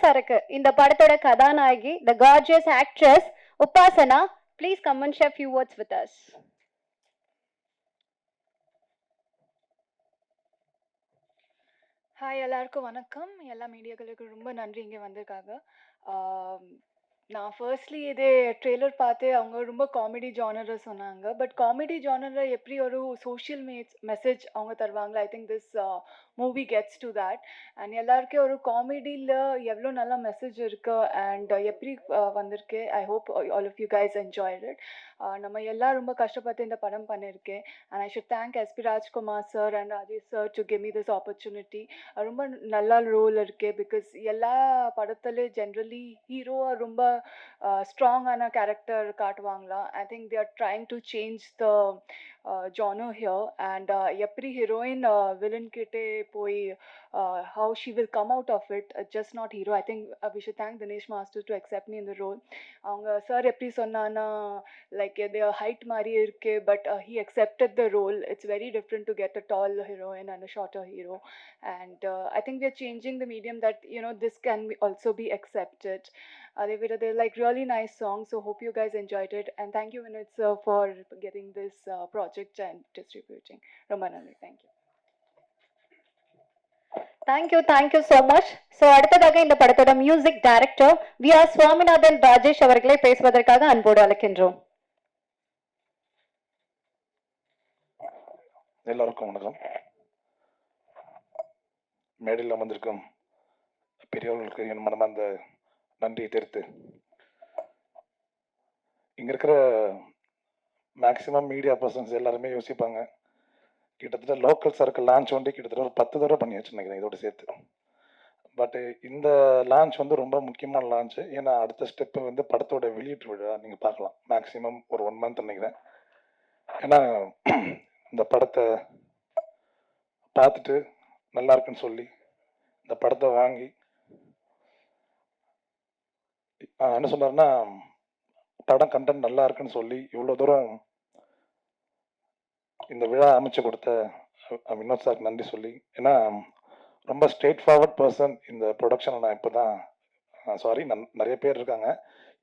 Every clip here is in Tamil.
சரக்கு இந்த படத்தோட கதாநாயகி the gorgeous actress Upasana. Please come and share few words with us. Hi, எல்லாருக்கும் வணக்கம். எல்லா மீடியாக்களுக்கும் ரொம்ப நன்றி இங்கே வந்திருக்காங்க. நான் ஃபர்ஸ்ட்லி இதே ட்ரெய்லர் பார்த்து அவங்க ரொம்ப காமெடி ஜானரை சொன்னாங்க. பட் காமெடி ஜானரை எப்படி ஒரு சோஷியல் மெசேஜ் அவங்க தருவாங்களா? I think this movie gets to that. And எல்லாருக்கும் ஒரு காமெடியில் எவ்வளோ நல்ல மெசேஜ் இருக்கு அண்ட் எப்படி வந்திருக்கு. I hope all of you guys enjoyed it. நம்ம எல்லாம் ரொம்ப கஷ்டப்பட்டு இந்த படம் பண்ணியிருக்கேன். And I should thank SP Rajkumar sir and Rajesh sir to give me this opportunity. ரொம்ப நல்ல ரோல் இருக்கு. பிகாஸ் எல்லா படத்துலேயும் ஜென்ரலி ஹீரோவை ரொம்ப ஸ்ட்ராங்கான கேரக்டர் காட்டுவாங்களா. I think they are trying to change the genre here. And எப்படி ஹீரோயின் வில்லன் கிட்டே போய் how she will come out of it, just not hero. I think we should thank Dinesh Master to accept me in the role. அவங்க சார் எப்படி சொன்னான்னா லைக் their height மாதிரி இருக்கு, but he accepted the role. It's very different to get a tall heroine and a shorter hero. And I think we are changing the medium that, you know, this can also be accepted. They're like really nice songs, so hope you guys enjoyed it. And thank you, Vinod sir, for getting this project and distributing. Ramanali, thank you. Thank you so much. So அடுத்ததாக இந்த படத்தோட music director V R Swaminathan Rajesh அவர்களை பேசுவதற்காக அன்போடு அழைக்கின்றோம். எல்லாருக்கும் வணக்கம். மேடையில் அமர்ந்திருக்கும் பெரியவர்களுக்கு என் மனமார்ந்த நன்றியை தெரிவித்து, இங்கே இருக்கிற மேக்சிமம் மீடியா பர்சன்ஸ் எல்லாருமே யோசிப்பாங்க, கிட்டத்தட்ட லோக்கல் சர்க்கிள் லான்ச் வந்து கிட்டத்தட்ட ஒரு 10 தடவை பண்ணியாச்சு நினைக்கிறேன் இதோட சேர்த்து. பட்டு இந்த லான்ச் வந்து ரொம்ப முக்கியமான லான்ச்சு. ஏன்னா அடுத்த ஸ்டெப்பு வந்து படத்தோட வெளியீட்டு விழா நீங்கள் பார்க்கலாம். மேக்ஸிமம் ஒரு 1 மந்த் நினைக்கிறேன். ஏன்னா இந்த படத்தை பார்த்துட்டு நல்லா இருக்குன்னு சொல்லி இந்த படத்தை வாங்கி என்ன சொன்னார்னா, படம் கண்டென்ட் நல்லா இருக்குன்னு சொல்லி இவ்வளோ தூரம் இந்த விழா அமைச்சு கொடுத்த வினோத் சாருக்கு நன்றி சொல்லி. ஏன்னா ரொம்ப ஸ்ட்ரெயிட் ஃபார்வர்ட் பர்சன் இந்த ப்ரொடக்ஷனை. நான் இப்போ தான் சாரி, நிறைய பேர் இருக்காங்க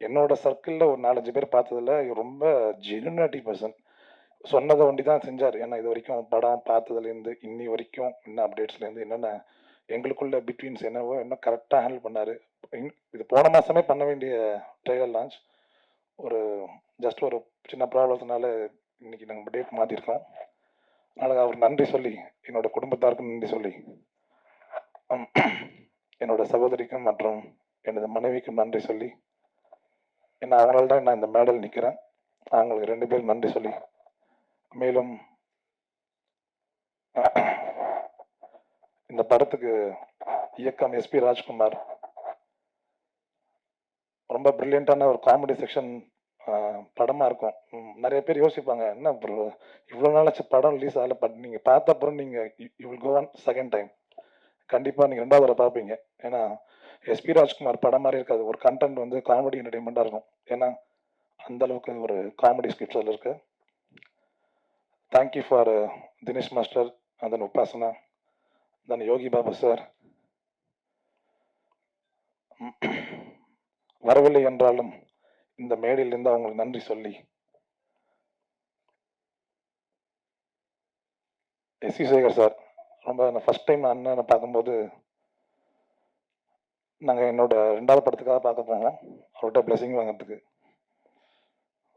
என்னோட சர்க்கிளில், ஒரு 4-5 பேர் பார்த்ததில் ரொம்ப ஜெனுனிட்டி பர்சன். சொன்னதை ஒண்டி தான் செஞ்சார். ஏன்னா இது வரைக்கும் படம் பார்த்ததுலேருந்து இன்னி வரைக்கும் என்ன அப்டேட்ஸ்லேருந்து என்னென்ன எங்களுக்குள்ள பிட்வீன்ஸ் என்னவோ இன்னும் கரெக்டாக ஹேண்டில் பண்ணார். இது போன மாதமே பண்ண வேண்டிய ட்ரெய்லர் லான்ச் ஜஸ்ட் ஒரு சின்ன ப்ராப்ளத்தினால இன்னைக்கு நாங்கள் டேட் மாற்றிருக்கோம். அதனால் அவர் நன்றி சொல்லி, என்னோட குடும்பத்தாருக்கும் நன்றி சொல்லி, என்னோட சகோதரிக்கும் மற்றும் எனது மனைவிக்கும் நன்றி சொல்லி, ஏன்னா அவங்களால தான் நான் இந்த மேடல் நிற்கிறேன். அவங்களுக்கு 2 பேரும் நன்றி சொல்லி, மேலும் இந்த படத்துக்கு இயக்கம் எஸ்பி ராஜ்குமார். ரொம்ப பிரில்லியண்டான ஒரு காமெடி செக்ஷன் படமாக இருக்கும். நிறைய பேர் யோசிப்பாங்க, என்ன இவ்வளோ நாளாச்சு படம் ரிலீஸ் ஆகலை, பட் நீங்கள் பார்த்த அப்புறம் நீங்கள் you will go on second time. கண்டிப்பாக நீங்கள் 2வது தடவை பார்ப்பீங்க. ஏன்னா எஸ்பி ராஜ்குமார் படம் மாதிரி இருக்காது. ஒரு கண்டென்ட் வந்து காமெடி என்டர்டைன்மெண்ட்டாக இருக்கும். ஏன்னா அந்தளவுக்கு ஒரு காமெடி ஸ்கிரிப்ட்ஸ் அதில் இருக்குது. தேங்க்யூ ஃபார் தினேஷ் மாஸ்டர், தென் உபாசனா, தென் யோகி பாபு சார். வரவில்லை என்றாலும் இந்த மேடையிலிருந்து அவங்களுக்கு நன்றி சொல்லி, எஸ் சி சேகர் சார், ரொம்ப நான் ஃபஸ்ட் டைம் அண்ணனை பார்க்கும்போது நாங்கள் என்னோட 2வது படத்துக்காக பார்க்க போனோம் அவர்கிட்ட பிளெஸிங் வாங்கிறதுக்கு.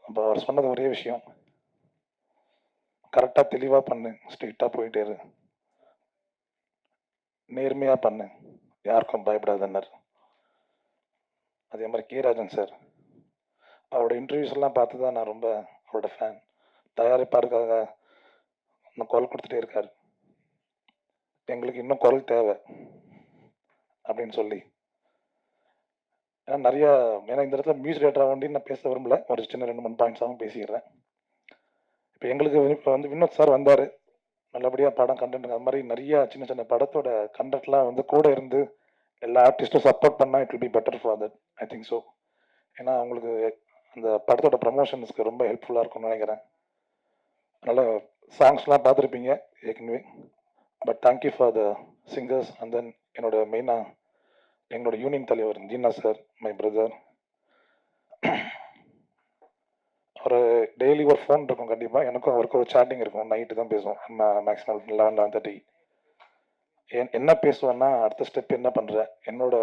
அப்போ அவர் சொன்னது ஒரே விஷயம், கரெக்டாக தெளிவாக பண்ணு, ஸ்ட்ரெயிட்டாக போயிட்டே இரு, நேர்மையாக பண்ணு, யாருக்கும் பயப்படாதன்னர். அதே மாதிரி கே ராஜன் சார், அவரோட இன்டர்வியூஸ் எல்லாம் பார்த்து தான் நான் ரொம்ப அவரோட ஃபேன். தயாரிப்பாருக்காக இன்னும் குரல் கொடுத்துட்டே இருக்கார், எங்களுக்கு இன்னும் குரல் தேவை அப்படின்னு சொல்லி. ஏன்னா நிறையா, ஏன்னா இந்த இடத்துல மியூசிக் டேரக்டராக வேண்டி நான் பேச விரும்பல, ஒரு சின்ன 2-3 பாயிண்ட்ஸாகவும் பேசிக்கிறேன். இப்போ எங்களுக்கு இப்போ வந்து வினோத் சார் வந்தார், நல்லபடியாக படம் கண்டென்ட் அது மாதிரி நிறையா சின்ன சின்ன படத்தோட கண்டென்ட்லாம் வந்து கூட இருந்து எல்லா ஆர்டிஸ்ட்டும் சப்போர்ட் பண்ணால் it will be better for that, I think so. ஏன்னா அவங்களுக்கு அந்த படத்தோட ப்ரமோஷன்ஸ்க்கு ரொம்ப ஹெல்ப்ஃபுல்லாக இருக்கும்னு நினைக்கிறேன். அதனால் சாங்ஸ்லாம் பார்த்துருப்பீங்க ஏற்கனவே, but thank you for the singers. And then என்னோட மெயினாக எங்களோட யூனியன் தலைவர் ஜீனா சார், மை பிரதர். ஒரு டெய்லி ஒரு ஃபோன் இருக்கும் கண்டிப்பாக. எனக்கும் அவருக்கும் ஒரு சேட்டிங் இருக்கும். நைட்டு தான் பேசுவோம். மேக்ஸிமம் 11:30. என்ன பேசுவேன்னா, அடுத்த ஸ்டெப் என்ன பண்ணுறேன், என்னோட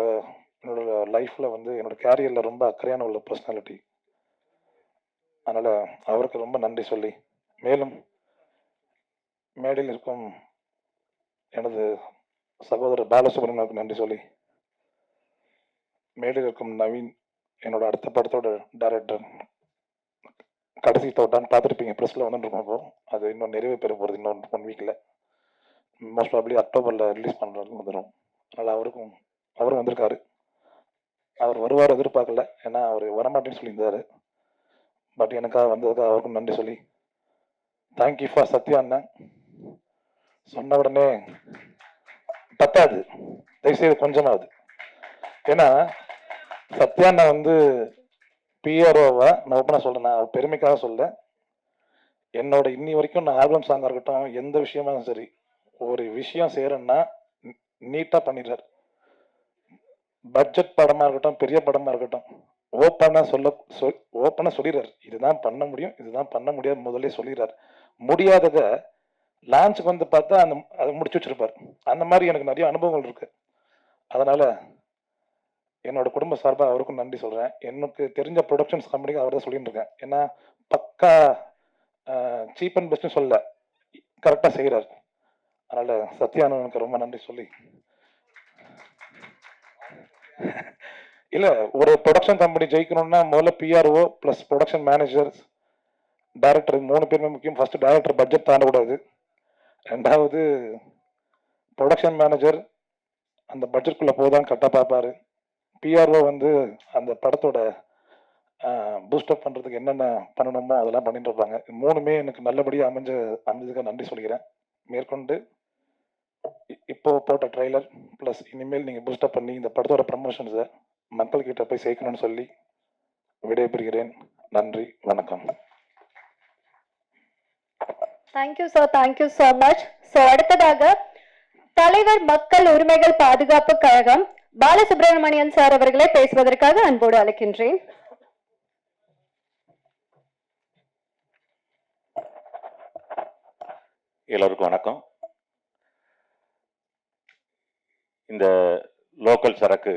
லைஃப்பில் வந்து என்னோட கேரியரில் ரொம்ப அக்கறையான உள்ள பர்சனாலிட்டி. அதனால் அவருக்கு ரொம்ப நன்றி சொல்லி, மேலும் மேடையில் இருக்கும் எனது சகோதரர் பாலசுப்ரமணியனுக்கு நன்றி சொல்லி, மேடையில் இருக்கும் நவீன், என்னோட அடுத்த படத்தோட டைரக்டர், கடைசி தோட்டான்னு பார்த்துருப்பீங்க, ப்ரெஸ்ஸில் வந்துட்டுருக்கோம். இப்போ அது இன்னும் நிறைவு பெற போகிறது இன்னொரு 1 வீக்கில். மோஸ்ட் ப்ராபப்ளி அக்டோபரில் ரிலீஸ் பண்ணுறதுக்கு வந்துடும். அதனால் அவரும் வந்திருக்காரு. அவர் வருவார் எதிர்பார்க்கல, ஏன்னா அவர் வரமாட்டேன்னு சொல்லியிருந்தார். பட் எனக்காக வந்ததுக்காக அவருக்கும் நன்றி சொல்லி, தேங்க்யூ ஃபார் சத்யா அண்ணன். சொன்ன உடனே பத்தாது, தயவுசெய்து கொஞ்சமாவது. ஏன்னா சத்யா அண்ணன் வந்து பிஆர்ஓவா நான் ஓப்பனாக சொல்கிறேன், நான் பெருமைக்காக சொல்ல. என்னோட இன்னி வரைக்கும் நான் ஆல்பம் சாங்காக இருக்கட்டும், எந்த விஷயமா சரி, ஒரு விஷயம் செய்கிறேன்னா நீட்டாக பண்ணிடுறாரு. பட்ஜெட் படமாக இருக்கட்டும், பெரிய படமாக இருக்கட்டும், ஓப்பனாக சொல்லிடுறாரு. இதுதான் பண்ண முடியும், இதுதான் பண்ண முடியாது, முதல்ல சொல்லிடுறாரு. முடியாததை லான்ச்சுக்கு வந்து பார்த்தா அதை முடிச்சு வச்சிருப்பார். அந்த மாதிரி எனக்கு நிறைய அனுபவங்கள் இருக்கு. அதனால என்னோட குடும்ப சார்பாக அவருக்கும் நன்றி சொல்கிறேன். எனக்கு தெரிஞ்ச ப்ரொடக்ஷன்ஸ் கம்பெனிக்கு அவர் தான் சொல்லிட்டு இருக்கேன். ஏன்னா பக்கா சீப் அண்ட் பெஸ்ட்னு சொல்ல, கரெக்டாக செய்கிறார். அதனால் சத்யானவனுக்கு ரொம்ப நன்றி சொல்லி, இல்லை, ஒரு ப்ரொடக்ஷன் கம்பெனி ஜெயிக்கணும்னா முதல்ல PRO plus production managers, director 3 பேருமே முக்கியம். ஃபர்ஸ்ட் டைரக்டர் பட்ஜெட் தாண்டக்கூடாது. 2வது ப்ரொடக்ஷன் மேனேஜர் அந்த பட்ஜெட்குள்ளே போதான் கரெக்டாக பார்ப்பாரு. பிஆர்ஓ வந்து அந்த படத்தோட பூஸ்டப் பண்ணுறதுக்கு என்னென்ன பண்ணணுமோ அதெல்லாம் பண்ணிட்டு இருப்பாங்க. 3மே எனக்கு நல்லபடியாக அமைஞ்சதுக்கு நன்றி சொல்லிக்கிறேன். மேற்கொண்டு இப்போ போட்ட ட்ரெய்லர் ப்ளஸ் இனிமேல் நீங்கள் பூஸ்டப் பண்ணி இந்த படத்தோட ப்ரமோஷன்ஸை மக்கள்கிட்ட போய் சேர்க்கணும்னு சொல்லி விடைபெறுகிறேன். நன்றி, வணக்கம். Thank you sir, thank you so much. So அடுத்ததாக தலைவர் மக்கள் உரிமைகள் பாதுகாப்பு கழகம் பாலசுப்ரமணியன் சார் அவர்களை பேசுவதற்காக அன்போடு அழைக்கின்றேன். எல்லோருக்கும் வணக்கம். இந்த லோக்கல் சரக்கு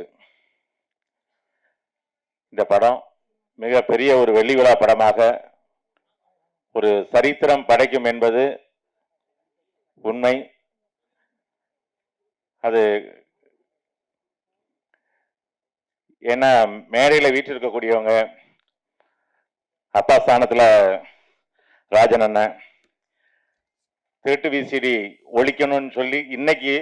இந்த படம் மிகப்பெரிய ஒரு வெள்ளி விழா படமாக ஒரு சரித்திரம் படைக்கும் என்பது உண்மை. அது ஏன்னா மேடையில் வீட்டில் இருக்கக்கூடியவங்க, அப்பா ஸ்தானத்தில் ராஜன் அண்ணன் திருட்டு விசிடி ஒழிக்கணும்னு சொல்லி இன்னைக்கு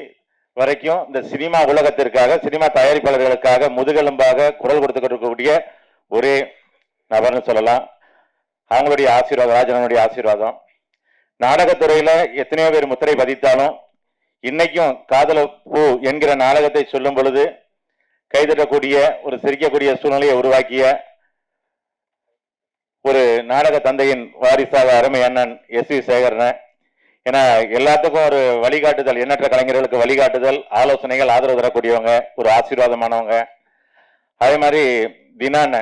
வரைக்கும் இந்த சினிமா உலகத்திற்காக, சினிமா தயாரிப்பாளர்களுக்காக முதுகெலும்பாக குரல் கொடுத்துக்கிட்டு ஒரே நபர்னு சொல்லலாம். அவங்களுடைய ஆசீர்வாதம், ராஜனுடைய ஆசீர்வாதம். நாடகத்துறையில எத்தனையோ பேர் முத்திரை பதித்தாலும் இன்னைக்கும் காதல பூ என்கிற நாடகத்தை சொல்லும் பொழுது கைதட்டக்கூடிய, ஒரு சிரிக்கக்கூடிய சூழ்நிலையை உருவாக்கிய ஒரு நாடக தந்தையின் வாரிசாக அருமை அண்ணன் எஸ்.வி. சேகரன். ஏன்னா எல்லாத்துக்கும் ஒரு வழிகாட்டுதல், எண்ணற்ற கலைஞர்களுக்கு வழிகாட்டுதல், ஆலோசனைகள், ஆதரவு தரக்கூடியவங்க, ஒரு ஆசீர்வாதமானவங்க. அதே மாதிரி தினான்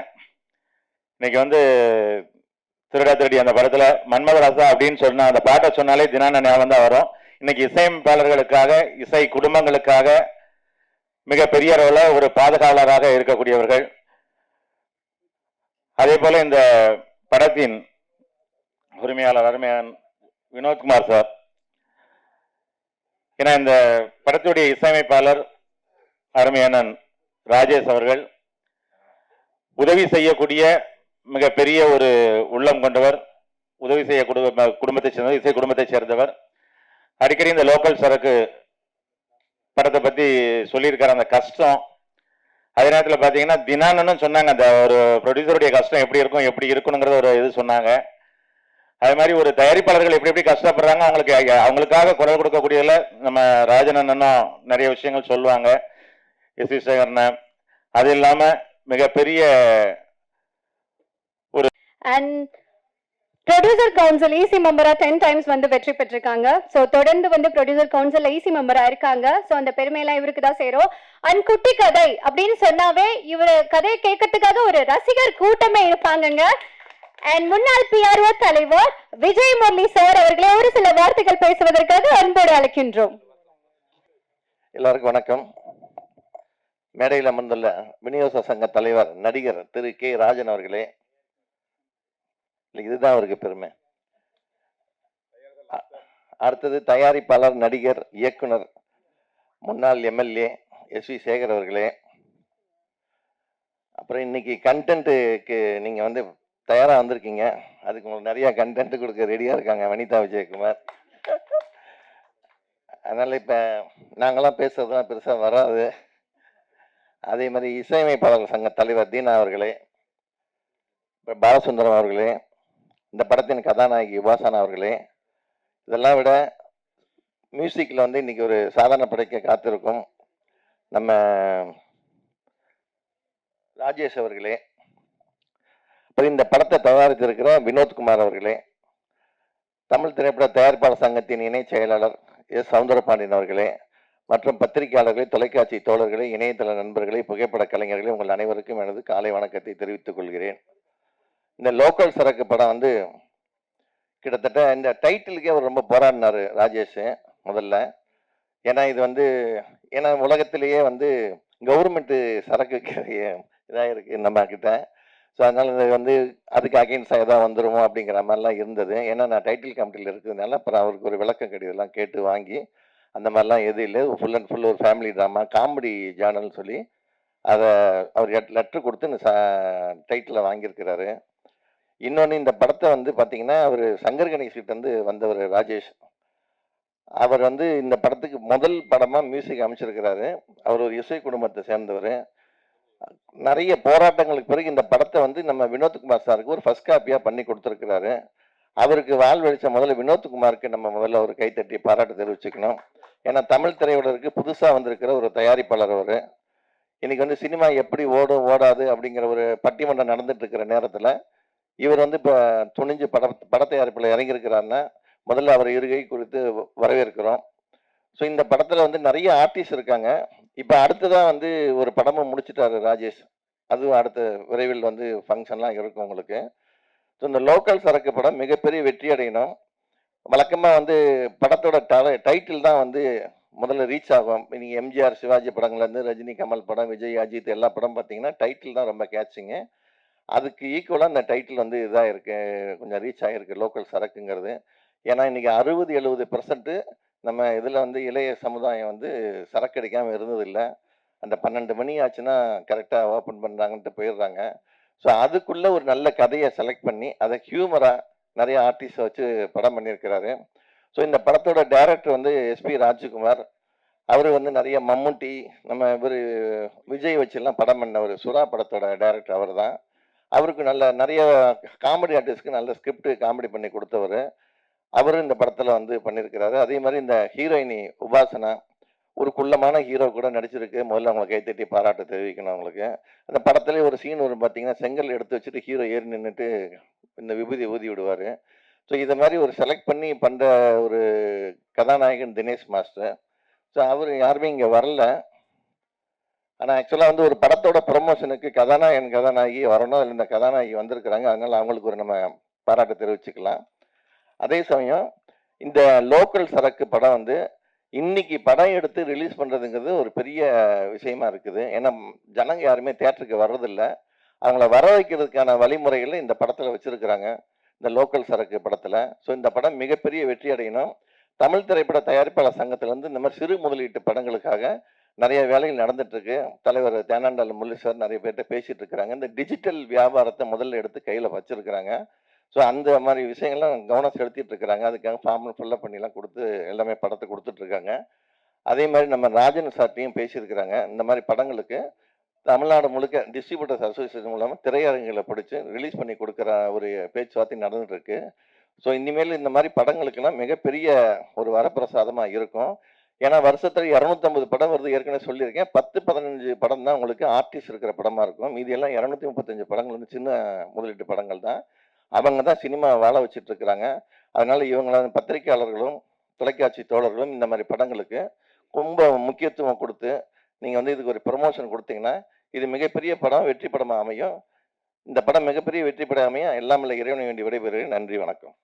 இன்னைக்கு வந்து திருடா திருடி அந்த படத்துல மன்மதராசா அப்படின்னு சொன்ன அந்த பாட்டை சொன்னாலே தினான ஞாபகம் தான் வரும். இன்னைக்கு இசையமைப்பாளர்களுக்காக, இசை குடும்பங்களுக்காக மிகப்பெரிய அளவில் ஒரு பாதுகாவலராக இருக்கக்கூடியவர்கள். அதே போல இந்த படத்தின் உரிமையாளர் அருமையான வினோத்குமார் சார். ஏன்னா இந்த படத்துடைய இசையமைப்பாளர் அருமையான ராஜேஷ் அவர்கள் உதவி செய்யக்கூடிய மிகப்பெரிய ஒரு உள்ளம் கொண்டவர், உதவி செய்ய குடும்பத்தை சேர்ந்தவர், இசை குடும்பத்தை சேர்ந்தவர். அடிக்கடி இந்த லோக்கல் சரக்கு படத்தை பத்தி சொல்லியிருக்காரு, அந்த கஷ்டம். அதே நேரத்தில் பார்த்தீங்கன்னா தினானன்னு சொன்னாங்க, அந்த ஒரு ப்ரொடியூசருடைய கஷ்டம் எப்படி இருக்கும், எப்படி இருக்கணுங்கிறத ஒரு இது சொன்னாங்க. அதே மாதிரி ஒரு தயாரிப்பாளர்கள் எப்படி எப்படி கஷ்டப்படுறாங்க, அவங்களுக்காக குரல் கொடுக்கக்கூடியதில் நம்ம ராஜன் அண்ணனும் நிறைய விஷயங்கள் சொல்லுவாங்க, எஸ்.வி. சேகரன். அது இல்லாமல் மிகப்பெரிய And ப்ரொடியூசர் கவுன்சில் ஈசி மெம்பரா 10 டைம்ஸ் வந்து வெற்றி பெற்றிருக்காங்க. ஸோ தொடர்ந்து வந்து ப்ரொடியூசர் கவுன்சில் ஈசி மெம்பரா இருக்காங்க. ஸோ அந்த பெருமையெல்லாம் இவருக்கு தான் சேரும். அண்ட் குட்டி கதை அப்படின்னு சொன்னாவே இவர் கதையை கேட்கறதுக்காக ஒரு ரசிகர் கூட்டமே இருப்பாங்கங்க. அண்ட் முன்னாள் பிஆர்ஓ தலைவர் விஜய் முரளி சார் அவர்களை ஒரு சில வார்த்தைகள் பேசுவதற்காக அன்போடு அழைக்கின்றோம். எல்லாருக்கும் வணக்கம். மேடையில் அமர்ந்துள்ள விநியோக சங்க தலைவர் நடிகர் திரு கே ராஜன் அவர்களே, இதுதான் அவருக்கு பெருமை. அடுத்தது தயாரிப்பாளர், நடிகர், இயக்குனர், முன்னாள் எம்எல்ஏ எஸ்வி சேகர் அவர்களே, அப்புறம் இன்னைக்கு கண்டென்ட்டுக்கு நீங்க வந்து தயாரா வந்திருக்கீங்க. அதுக்கு உங்களுக்கு நிறைய கண்டென்ட் கொடுக்க ரெடியா இருக்காங்க வனிதா விஜயகுமார். அதனால இப்ப நாங்கெல்லாம் பேசுறதுலாம் பெருசா வராது. அதே மாதிரி இசையமைப்பாளர் சங்க தலைவர் தீனா அவர்களே, பாலசுந்தரம் அவர்களே, இந்த படத்தின் கதாநாயகி உபாசனா அவர்களே, இதெல்லாம் விட மியூசிக்கில் வந்து இன்னைக்கு ஒரு சாதனை படைக்க காத்திருக்கும் நம்ம ராஜேஷ் அவர்களே, அப்புறம் இந்த படத்தை தயாரித்திருக்கிற வினோத்குமார் அவர்களே, தமிழ் திரைப்பட தயாரிப்பாளர் சங்கத்தின் இணை செயலாளர் எஸ் சவுந்தரபாண்டியன் அவர்களே, மற்றும் பத்திரிகையாளர்களே, தொலைக்காட்சி தோழர்களே, இணையதள நண்பர்களே, புகைப்பட கலைஞர்களே, உங்கள் அனைவருக்கும் எனது காலை வணக்கத்தை தெரிவித்துக் கொள்கிறேன். இந்த லோக்கல் சரக்கு படம் வந்து கிட்டத்தட்ட இந்த டைட்டிலுக்கே அவர் ரொம்ப போராடினார் ராஜேஷ் முதல்ல. ஏன்னா இது வந்து ஏன்னா உலகத்திலேயே வந்து கவர்மெண்ட்டு சரக்கு இதாக இருக்குது நம்ம கிட்ட. ஸோ அதனால இது வந்து அதுக்கு அகெயின்ஸ்டாக எதாவது வந்துருமோ அப்படிங்கிற மாதிரிலாம் இருந்தது. ஏன்னா நான் டைட்டில் கமிட்டியில் இருக்கிறதுனால அப்புறம் அவருக்கு ஒரு விளக்கம் கடிதெல்லாம் கேட்டு வாங்கி அந்த மாதிரிலாம் எதுவும் இல்லை, ஃபுல் அண்ட் ஃபுல் ஒரு ஃபேமிலி ட்ராமா காமெடி ஜானல்னு சொல்லி அதை அவர் லெட்ரு கொடுத்து இந்த டைட்டிலை வாங்கியிருக்கிறாரு. இன்னொன்று இந்த படத்தை வந்து பார்த்தீங்கன்னா அவர் சங்கர் கணேஷ்கிட்டேருந்து வந்தவர் ராஜேஷ். அவர் வந்து இந்த படத்துக்கு முதல் படமாக மியூசிக் அமைச்சிருக்கிறாரு. அவர் ஒரு இசை குடும்பத்தை சேர்ந்தவர். நிறைய போராட்டங்களுக்கு பிறகு இந்த படத்தை வந்து நம்ம வினோத்குமார் சாருக்கு ஒரு ஃபர்ஸ்ட் காப்பியாக பண்ணி கொடுத்துருக்கிறாரு. அவருக்கு வாழ்வழிச்ச முதல்ல வினோத்குமாருக்கு நம்ம முதல்ல ஒரு கைத்தட்டி பாராட்டு தெரிவிச்சுக்கணும். ஏன்னா தமிழ் திரையுலகிற்கு புதுசாக வந்திருக்கிற ஒரு தயாரிப்பாளர் அவர். இன்னைக்கு வந்து சினிமா எப்படி ஓடும் ஓடாது அப்படிங்கிற ஒரு பட்டிமன்றம் நடந்துட்டு இருக்கிற நேரத்தில் இவர் வந்து இப்போ துணிஞ்சு பட தயாரிப்பில் இறங்கியிருக்கிறாருன்னா முதல்ல அவர் இருகை குறித்து வரவேற்கிறோம். ஸோ இந்த படத்தில் வந்து நிறைய ஆர்டிஸ்ட் இருக்காங்க. இப்போ அடுத்ததான் வந்து ஒரு படமும் முடிச்சிட்டாரு ராஜேஷ். அதுவும் அடுத்த விரைவில் வந்து ஃபங்க்ஷன்லாம் இருக்கும் உங்களுக்கு. ஸோ இந்த லோக்கல் சரக்கு படம் மிகப்பெரிய வெற்றி அடையணும். வழக்கமாக வந்து படத்தோட டைட்டில் தான் வந்து முதல்ல ரீச் ஆகும். நீங்கள் எம்ஜிஆர் சிவாஜி படங்கள்லேருந்து ரஜினி கமல் படம், விஜய் அஜித் எல்லா படம் பார்த்தீங்கன்னா டைட்டில் தான் ரொம்ப கேட்சிங்க. அதுக்கு ஈக்குவலாக இந்த டைட்டில் வந்து இதாக இருக்கு, கொஞ்சம் ரீச் ஆகிருக்கு லோக்கல் சரக்குங்கிறது. ஏன்னா இன்னைக்கு 60-70% நம்ம இதில் வந்து இளைய சமுதாயம் வந்து சரக்கு அடிக்காமல் இருந்ததில்லை. அந்த 12 மணி ஆச்சுன்னா கரெக்டாக ஓப்பன் பண்ணுறாங்கன்ட்டு போயிடுறாங்க. ஸோ அதுக்குள்ளே ஒரு நல்ல கதையை செலக்ட் பண்ணி அதை ஹியூமராக நிறைய ஆர்டிஸ்ட் வச்சு படம் பண்ணியிருக்கிறாரு. ஸோ இந்த படத்தோட டைரக்டர் வந்து எஸ்பி ராஜ்குமார். அவர் வந்து நிறைய மம்முட்டி, நம்ம இவர் விஜய் வச்செல்லாம் படம் பண்ணவர். சுறா படத்தோட டைரக்டர் அவர் தான். அவருக்கு நிறைய காமெடி ஆர்டிஸ்ட்க்கு நல்ல ஸ்கிரிப்ட் காமெடி பண்ணி கொடுத்தவர். அவரும் இந்த படத்தில் வந்து பண்ணியிருக்கிறாரு. அதே மாதிரி இந்த ஹீரோயினி உபாசனா ஒரு குள்ளமான ஹீரோ கூட நடிச்சிருக்கு. முதல்ல அவங்களை கைத்தட்டி பாராட்டு தெரிவிக்கணும் அவங்களுக்கு. அந்த படத்துலேயே ஒரு சீன் வரும் பார்த்தீங்கன்னா, செங்கல் எடுத்து வச்சுட்டு ஹீரோ ஏறி நின்றுட்டு இந்த விபூதி ஊதி விடுவார். ஸோ இதை மாதிரி ஒரு செலக்ட் பண்ணி பண்ணுற ஒரு கதாநாயகன் தினேஷ் மாஸ்டர். ஸோ அவர் யாருமே இங்கே வரல. ஆனால் ஆக்சுவலாக வந்து ஒரு படத்தோட ப்ரொமோஷனுக்கு கதாநாயகி வரணும், அதில் இந்த கதாநாயகி வந்திருக்கிறாங்க. அதனால் அவங்களுக்கு ஒரு நம்ம பாராட்டு தெரிவிச்சுக்கலாம். அதே சமயம் இந்த லோக்கல் சரக்கு படம் வந்து இன்னைக்கு படம் எடுத்து ரிலீஸ் பண்ணுறதுங்கிறது ஒரு பெரிய விஷயமா இருக்குது. ஏன்னா ஜனங்க யாருமே தேட்டருக்கு வர்றதில்லை. அவங்கள வர வைக்கிறதுக்கான வழிமுறைகளை இந்த படத்தில் வச்சுருக்கிறாங்க, இந்த லோக்கல் சரக்கு படத்தில். ஸோ இந்த படம் மிகப்பெரிய வெற்றி அடையணும். தமிழ் திரைப்பட தயாரிப்பாளர் சங்கத்திலேருந்து இந்த மாதிரி சிறு முதலீட்டு படங்களுக்காக நிறைய வேலைகள் நடந்துட்டுருக்கு. தலைவர் தேனாண்டாள் முரளி சார் நிறைய பேர்கிட்ட பேசிகிட்டு இருக்கிறாங்க. இந்த டிஜிட்டல் வியாபாரத்தை முதல்ல எடுத்து கையில் வச்சுருக்கிறாங்க. ஸோ அந்த மாதிரி விஷயங்கள்லாம் கவனம் செலுத்திட்டு இருக்கிறாங்க. அதுக்காக ஃபார்ம் ஃபில்லப் பண்ணிலாம் கொடுத்து எல்லாமே படத்தை கொடுத்துட்ருக்காங்க. அதே மாதிரி நம்ம ராஜன் சார்ட்டையும் பேசியிருக்கிறாங்க. இந்த மாதிரி படங்களுக்கு தமிழ்நாடு முழுக்க டிஸ்ட்ரிபியூட்டர்ஸ் அசோசியேஷன் மூலமாக திரையரங்குகளை பிடிச்சி ரிலீஸ் பண்ணி கொடுக்குற ஒரு பேச்சுவார்த்தை நடந்துகிட்ருக்கு. ஸோ இனிமேல் இந்த மாதிரி படங்களுக்கெல்லாம் மிகப்பெரிய ஒரு வரப்பிரசாதமாக இருக்கும். ஏன்னா வருஷத்துல 250 படம் வருது, ஏற்கனவே சொல்லியிருக்கேன். 10-15 படம் தான் உங்களுக்கு ஆர்டிஸ்ட் இருக்கிற படமா இருக்கும். மீதி எல்லாம் 235 படங்கள் வந்து சின்ன முதலீட்டு படங்கள் தான். அவங்க தான் சினிமா வாழ வச்சுட்டு இருக்கிறாங்க. அதனால இவங்கள பத்திரிகையாளர்களும் தொலைக்காட்சி தோழர்களும் இந்த மாதிரி படங்களுக்கு ரொம்ப முக்கியத்துவம் கொடுத்து நீங்கள் வந்து இதுக்கு ஒரு ப்ரமோஷன் கொடுத்தீங்கன்னா இது மிகப்பெரிய படம், வெற்றி படமாக அமையும். இந்த படம் மிகப்பெரிய வெற்றி படம் அமையும். எல்லாம் இல்லை இறைவனை வேண்டி விடைபெறுகிறேன். நன்றி, வணக்கம்.